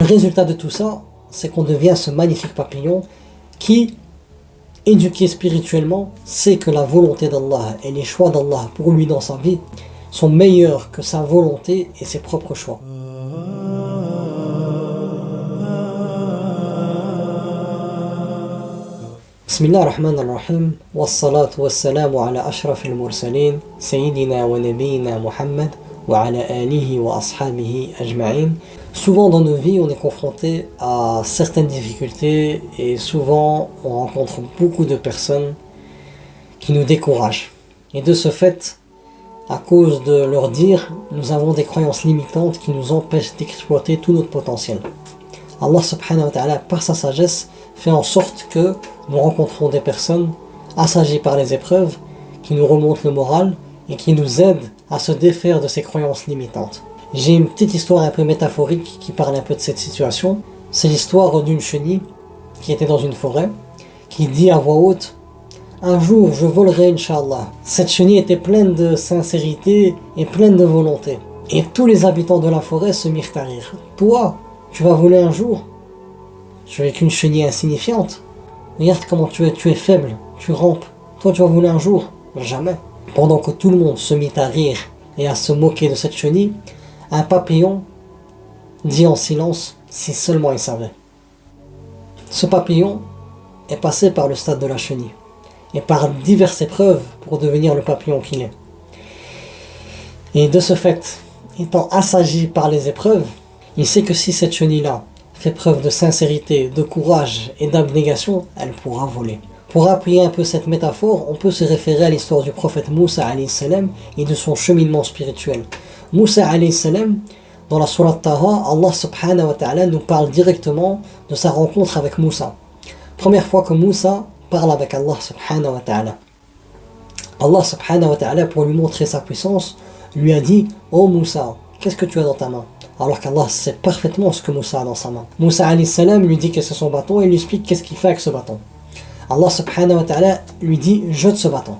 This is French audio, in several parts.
Le résultat de tout ça, c'est qu'on devient ce magnifique papillon qui, éduqué spirituellement, sait que la volonté d'Allah et les choix d'Allah pour lui dans sa vie sont meilleurs que sa volonté et ses propres choix. Bismillah ar-Rahman ar-Rahim, wassalatu wassalamu ala ashrafil mursalin, sayyidina wa nabiyina Muhammad, wa ala alihi wa ashabihi ajma'in. Souvent dans nos vies, on est confronté à certaines difficultés et souvent on rencontre beaucoup de personnes qui nous découragent. Et de ce fait, à cause de leur dire, nous avons des croyances limitantes qui nous empêchent d'exploiter tout notre potentiel. Allah subhanahu wa ta'ala, par sa sagesse, fait en sorte que nous rencontrons des personnes assagies par les épreuves, qui nous remontent le moral et qui nous aident à se défaire de ces croyances limitantes. J'ai une petite histoire un peu métaphorique qui parle un peu de cette situation. C'est l'histoire d'une chenille qui était dans une forêt, qui dit à voix haute: un jour je volerai, Inch'Allah. Cette chenille était pleine de sincérité et pleine de volonté. Et tous les habitants de la forêt se mirent à rire. Toi, tu vas voler un jour? Tu es qu'une chenille insignifiante. Regarde comment tu es faible, tu rampes. Toi, tu vas voler un jour? Jamais. Pendant que tout le monde se mit à rire et à se moquer de cette chenille, un papillon dit en silence, si seulement il savait. Ce papillon est passé par le stade de la chenille et par diverses épreuves pour devenir le papillon qu'il est. Et de ce fait, étant assagi par les épreuves, il sait que si cette chenille-là fait preuve de sincérité, de courage et d'abnégation, elle pourra voler. Pour appuyer un peu cette métaphore, on peut se référer à l'histoire du prophète Moussa alayhi salam et de son cheminement spirituel. Moussa alayhi salam, dans la sourate Taha, Allah subhanahu wa ta'ala nous parle directement de sa rencontre avec Moussa. Première fois que Moussa parle avec Allah subhanahu wa ta'ala. Allah subhanahu wa ta'ala, pour lui montrer sa puissance, lui a dit: oh Moussa, qu'est-ce que tu as dans ta main? Alors qu'Allah sait parfaitement ce que Moussa a dans sa main. Moussa alayhi salam lui dit que c'est son bâton et lui explique qu'est-ce qu'il fait avec ce bâton. Allah subhanahu wa ta'ala lui dit: jette ce bâton.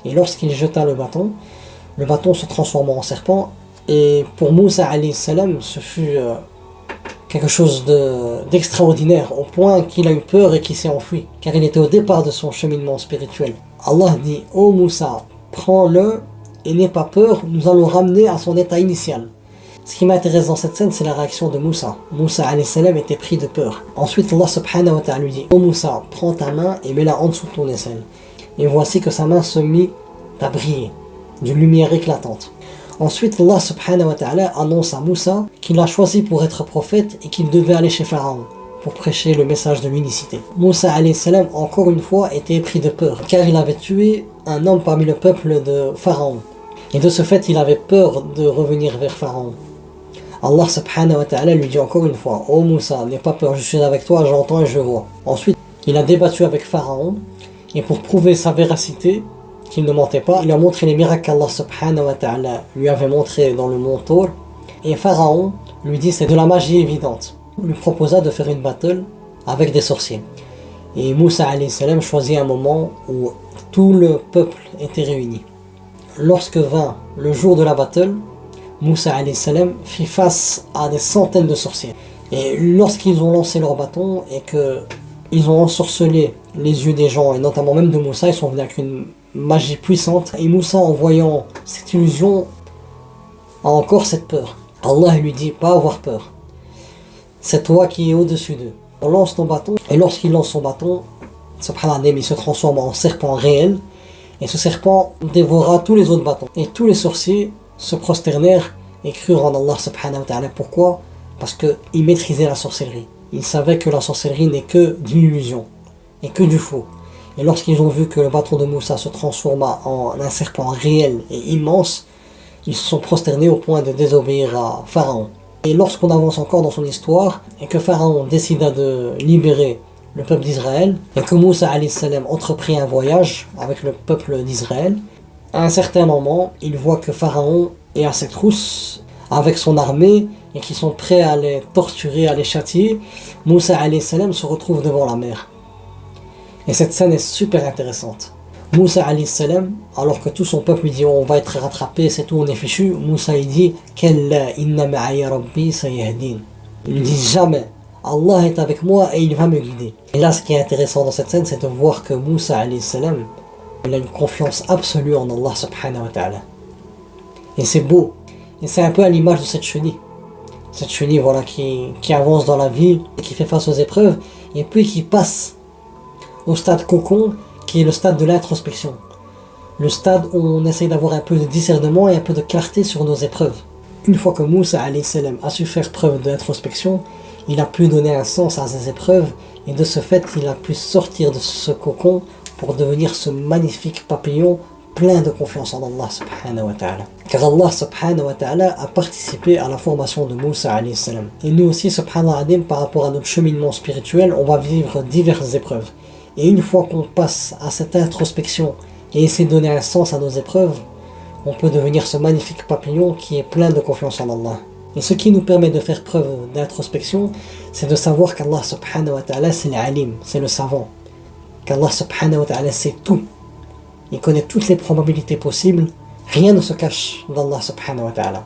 Et lorsqu'il jeta le bâton se transforma en serpent. Et pour Moussa alayhi salam, ce fut quelque chose d'extraordinaire, au point qu'il a eu peur et qu'il s'est enfui, car il était au départ de son cheminement spirituel. Allah dit: oh Moussa, prends-le et n'aie pas peur, nous allons ramener à son état initial. Ce qui m'intéresse dans cette scène, c'est la réaction de Moussa. Moussa alayhi salam était pris de peur. Ensuite, Allah subhanahu wa ta'ala lui dit: oh Moussa, prends ta main et mets-la en dessous de ton aisselle. Et voici que sa main se mit à briller, d'une lumière éclatante. Ensuite, Allah subhanahu wa ta'ala annonce à Moussa qu'il l'a choisi pour être prophète et qu'il devait aller chez Pharaon pour prêcher le message de l'unicité. Moussa alayhi salam, encore une fois, était pris de peur, car il avait tué un homme parmi le peuple de Pharaon. Et de ce fait, il avait peur de revenir vers Pharaon. Allah subhanahu wa ta'ala lui dit encore une fois: oh Moussa, n'aie pas peur, je suis avec toi, j'entends et je vois. Ensuite, il a débattu avec Pharaon, et pour prouver sa véracité, qu'il ne mentait pas, il a montré les miracles qu'Allah subhanahu wa ta'ala lui avait montrés dans le mont Tour. Et Pharaon lui dit: c'est de la magie évidente. Il lui proposa de faire une battle avec des sorciers. Et Moussa alayhi salam choisit un moment où tout le peuple était réuni. Lorsque vint le jour de la battle, Moussa alayhi salam fit face à des centaines de sorciers. Et lorsqu'ils ont lancé leur bâton et qu'ils ont ensorcelé les yeux des gens, et notamment même de Moussa, ils sont venus avec une magie puissante. Et Moussa, en voyant cette illusion, a encore cette peur. Allah lui dit: pas avoir peur. C'est toi qui es au-dessus d'eux. On lance ton bâton, et lorsqu'il lance son bâton, subhanallah, il se transforme en serpent réel. Et ce serpent dévora tous les autres bâtons. Et tous les sorciers se prosternèrent et crurent en Allah subhanahu wa ta'ala. Pourquoi? Parce qu'ils maîtrisaient la sorcellerie. Ils savaient que la sorcellerie n'est que d'une illusion et que du faux. Et lorsqu'ils ont vu que le bâton de Moussa se transforma en un serpent réel et immense, ils se sont prosternés au point de désobéir à Pharaon. Et lorsqu'on avance encore dans son histoire, et que Pharaon décida de libérer le peuple d'Israël, et que Moussa alayhi salam entreprit un voyage avec le peuple d'Israël, à un certain moment, il voit que Pharaon est à ses trousses avec son armée et qu'ils sont prêts à les torturer, à les châtier. Moussa alayhi salam se retrouve devant la mer. Et cette scène est super intéressante. Moussa alayhi salam, alors que tout son peuple lui dit: on va être rattrapé, c'est tout, on est fichu. Moussa il dit: Kalla inna ma'aya rabbi sayahdin. Il lui dit: jamais, Allah est avec moi et il va me guider. Et là, ce qui est intéressant dans cette scène, c'est de voir que Moussa alayhi salam, il a une confiance absolue en Allah subhanahu wa ta'ala. Et c'est beau. Et c'est un peu à l'image de cette chenille. Cette chenille, voilà, qui avance dans la vie, qui fait face aux épreuves, et puis qui passe au stade cocon, qui est le stade de l'introspection. Le stade où on essaye d'avoir un peu de discernement et un peu de clarté sur nos épreuves. Une fois que Moussa alayhi salam a su faire preuve d'introspection, il a pu donner un sens à ses épreuves, et de ce fait, il a pu sortir de ce cocon pour devenir ce magnifique papillon plein de confiance en Allah subhanahu wa ta'ala. Car Allah subhanahu wa ta'ala a participé à la formation de Moussa alayhi salam. Et nous aussi, subhanallah adim, par rapport à notre cheminement spirituel, on va vivre diverses épreuves. Et une fois qu'on passe à cette introspection et essaie de donner un sens à nos épreuves, on peut devenir ce magnifique papillon qui est plein de confiance en Allah. Et ce qui nous permet de faire preuve d'introspection, c'est de savoir qu'Allah subhanahu wa ta'ala c'est l'alim, c'est le savant. Qu'Allah subhanahu wa ta'ala sait tout. Il connaît toutes les probabilités possibles, rien ne se cache d'Allah subhanahu wa ta'ala.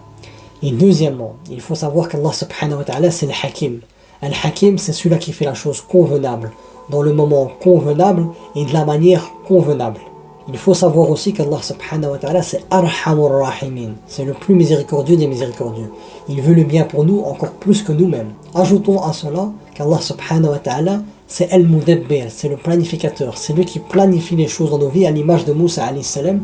Et deuxièmement, il faut savoir qu'Allah subhanahu wa ta'ala c'est le hakim. Al-hakim c'est celui-là qui fait la chose convenable, dans le moment convenable et de la manière convenable. Il faut savoir aussi qu'Allah subhanahu wa ta'ala c'est Arhamur Rahimin, c'est le plus miséricordieux des miséricordieux. Il veut le bien pour nous encore plus que nous-mêmes. Ajoutons à cela qu'Allah subhanahu wa ta'ala c'est Al-Mudabbir, c'est le planificateur, c'est lui qui planifie les choses dans nos vies à l'image de Moussa alayhi salam.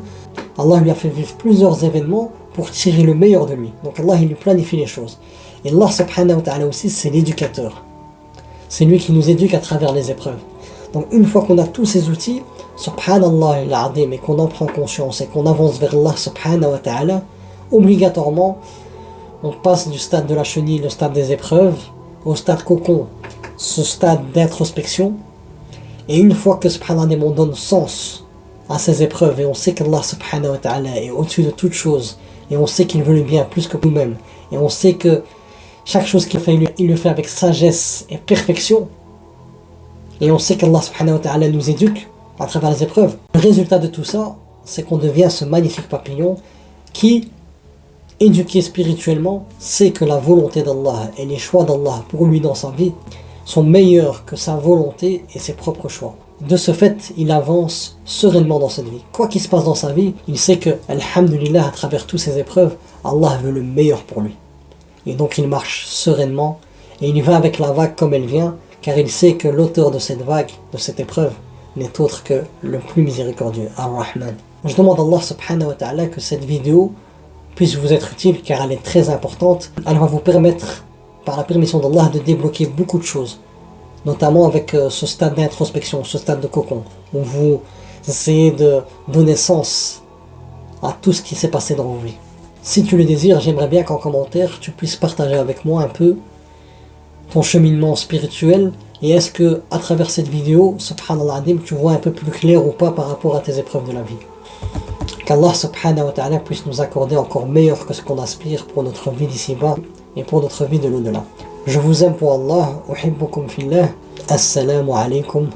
Allah lui a fait vivre plusieurs événements pour tirer le meilleur de lui. Donc Allah il lui planifie les choses. Et Allah subhanahu wa ta'ala aussi c'est l'éducateur. C'est lui qui nous éduque à travers les épreuves. Donc une fois qu'on a tous ces outils, subhanallah al-azim, et qu'on en prend conscience et qu'on avance vers Allah subhanahu wa ta'ala, obligatoirement on passe du stade de la chenille, le stade des épreuves, au stade cocon, ce stade d'introspection. Et une fois que subhanallah on donne sens à ces épreuves et on sait qu'Allah subhanahu wa ta'ala est au-dessus de toute chose et on sait qu'il veut le bien plus que nous-mêmes et on sait que chaque chose qu'il fait, il le fait avec sagesse et perfection, et on sait qu'Allah subhanahu wa ta'ala nous éduque à travers les épreuves. Le résultat de tout ça, c'est qu'on devient ce magnifique papillon qui, éduqué spirituellement, sait que la volonté d'Allah et les choix d'Allah pour lui dans sa vie sont meilleurs que sa volonté et ses propres choix. De ce fait, il avance sereinement dans cette vie. Quoi qu'il se passe dans sa vie, il sait que, alhamdulillah, à travers toutes ces épreuves, Allah veut le meilleur pour lui. Et donc il marche sereinement et il va avec la vague comme elle vient, car il sait que l'auteur de cette vague, de cette épreuve, n'est autre que le plus miséricordieux, Ar-Rahman. Je demande à Allah subhanahu wa ta'ala que cette vidéo puisse vous être utile, car elle est très importante. Elle va vous permettre, par la permission d'Allah, de débloquer beaucoup de choses, notamment avec ce stade d'introspection, ce stade de cocon, où vous essayez de donner sens à tout ce qui s'est passé dans vos vies. Si tu le désires, j'aimerais bien qu'en commentaire, tu puisses partager avec moi un peu ton cheminement spirituel, et est-ce que à travers cette vidéo, subhanallah adim, tu vois un peu plus clair ou pas par rapport à tes épreuves de la vie. Qu'Allah subhanahu wa ta'ala puisse nous accorder encore meilleur que ce qu'on aspire pour notre vie d'ici-bas et pour notre vie de l'au-delà. Je vous aime pour Allah, uhibbukum fillah, assalamu alaikum